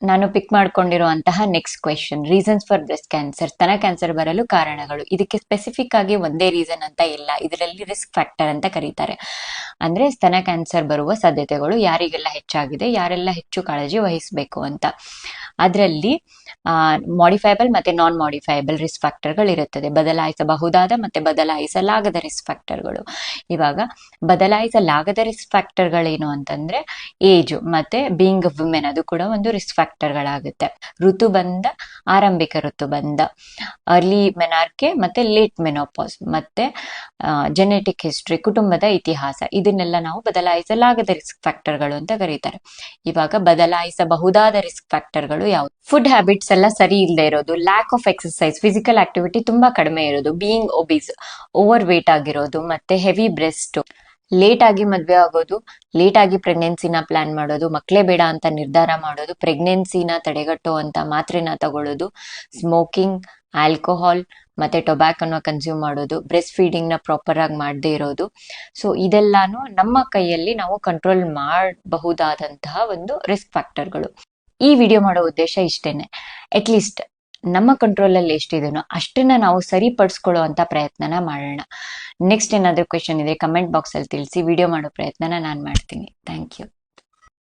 ನಾನು ಪಿಕ್ ಮಾಡ್ಕೊಂಡಿರುವಂತಹ next question, reasons for breast cancer, ಸ್ತನ ಕ್ಯಾನ್ಸರ್ ಬರಲು ಕಾರಣಗಳು. ಇದಕ್ಕೆ ಸ್ಪೆಸಿಫಿಕ್ ಆಗಿ ಒಂದೇ ರೀಸನ್ ಅಂತ ಇಲ್ಲ, ಇದರಲ್ಲಿ ರಿಸ್ಕ್ ಫ್ಯಾಕ್ಟರ್ ಅಂತ ಕರೀತಾರೆ. ಅಂದ್ರೆ ಸ್ತನ ಕ್ಯಾನ್ಸರ್ ಬರುವ ಸಾಧ್ಯತೆಗಳು ಯಾರಿಗೆಲ್ಲ ಹೆಚ್ಚಾಗಿದೆ, ಯಾರೆಲ್ಲ ಹೆಚ್ಚು ಕಾಳಜಿ ವಹಿಸಬೇಕು ಅಂತ. ಅದರಲ್ಲಿ ಮಾಡಿಫೈಬಲ್ ಮತ್ತೆ ನಾನ್ ಮಾಡಿಫೈಬಲ್ ರಿಸ್ಕ್ ಫ್ಯಾಕ್ಟರ್ಗಳು ಇರುತ್ತದೆ, ಬದಲಾಯಿಸಬಹುದಾದ ಮತ್ತೆ ಬದಲಾಯಿಸಲಾಗದ ರಿಸ್ಕ್ ಫ್ಯಾಕ್ಟರ್ಗಳು. ಇವಾಗ ಬದಲಾಯಿಸಲಾಗದ ರಿಸ್ಕ್ ಫ್ಯಾಕ್ಟರ್ಗಳೇನು ಅಂತಂದ್ರೆ ಏಜ್ ಮತ್ತೆ ಬೀಯಿಂಗ್ ವುಮೆನ್, ಅದು ಕೂಡ ಒಂದು ರಿಸ್ಕ್ ಫ್ಯಾಕ್ಟರ್ಗಳಾಗುತ್ತೆ. ಋತುಬಂಧ, ಆರಂಭಿಕ ಋತುಬಂಧ, ಅರ್ಲಿ ಮೆನಾರ್ಕೆ ಮತ್ತೆ ಲೇಟ್ ಮೆನೋಪಾಸ್, ಮತ್ತೆ ಜೆನೆಟಿಕ್ ಹಿಸ್ಟ್ರಿ, ಕುಟುಂಬದ ಇತಿಹಾಸ, ಇದನ್ನೆಲ್ಲ ನಾವು ಬದಲಾಯಿಸಲಾಗದ ರಿಸ್ಕ್ ಫ್ಯಾಕ್ಟರ್ಗಳು ಅಂತ ಕರೀತಾರೆ. ಇವಾಗ ಬದಲಾಯಿಸಬಹುದಾದ ರಿಸ್ಕ್ ಫ್ಯಾಕ್ಟರ್ಗಳು ಯಾವುದು? ಫುಡ್ ಹ್ಯಾಬಿಟ್ಸ್ ಎಲ್ಲ ಸರಿ ಇಲ್ಲದೆ ಇರೋದು, lack of exercise, physical activity ತುಂಬಾ ಕಡಿಮೆ ಇರೋದು, ಬೀಯಿಂಗ್ ಒಬೀಸ್, ಓವರ್ ವೇಟ್ ಆಗಿರೋದು, ಮತ್ತೆ ಹೆವಿ ಬ್ರೆಸ್ಟ್, ಲೇಟ್ ಆಗಿ ಮದ್ವೆ ಆಗೋದು, ಲೇಟ್ ಆಗಿ ಪ್ರೆಗ್ನೆನ್ಸಿನ ಪ್ಲಾನ್ ಮಾಡೋದು, ಮಕ್ಕಳೇ ಬೇಡ ಅಂತ ನಿರ್ಧಾರ ಮಾಡೋದು, ಪ್ರೆಗ್ನೆನ್ಸಿನ ತಡೆಗಟ್ಟುವಂತ ಮಾತ್ರೆನ ತಗೊಳ್ಳೋದು, ಸ್ಮೋಕಿಂಗ್, ಆಲ್ಕೋಹಾಲ್ ಮತ್ತೆ ಟೊಬ್ಯಾಕೊನ ಕನ್ಸ್ಯೂಮ್ ಮಾಡೋದು, ಬ್ರೆಸ್ಟ್ ಫೀಡಿಂಗ್ ನ ಪ್ರಾಪರ್ ಆಗಿ ಮಾಡದೇ ಇರೋದು. ಸೊ ಇದೆಲ್ಲಾನು ನಮ್ಮ ಕೈಯಲ್ಲಿ ನಾವು ಕಂಟ್ರೋಲ್ ಮಾಡಬಹುದಾದಂತಹ ಒಂದು ರಿಸ್ಕ್ ಫ್ಯಾಕ್ಟರ್ಗಳು. ಈ ವಿಡಿಯೋ ಮಾಡೋ ಉದ್ದೇಶ ಇಷ್ಟೇನೆ, ಅಟ್ಲೀಸ್ಟ್ ನಮ್ಮ ಕಂಟ್ರೋಲಲ್ಲಿ ಎಷ್ಟಿದೆನೋ ಅಷ್ಟನ್ನ ನಾವು ಸರಿಪಡಿಸ್ಕೊಳ್ಳೋ ಅಂತ ಪ್ರಯತ್ನನ ಮಾಡೋಣ. ನೆಕ್ಸ್ಟ್ ಏನಾದರೂ ಕ್ವೆಶನ್ ಇದೆ ಕಮೆಂಟ್ ಬಾಕ್ಸಲ್ಲಿ ತಿಳಿಸಿ, ವಿಡಿಯೋ ಮಾಡೋ ಪ್ರಯತ್ನನ ನಾನು ಮಾಡ್ತೀನಿ. Thank you.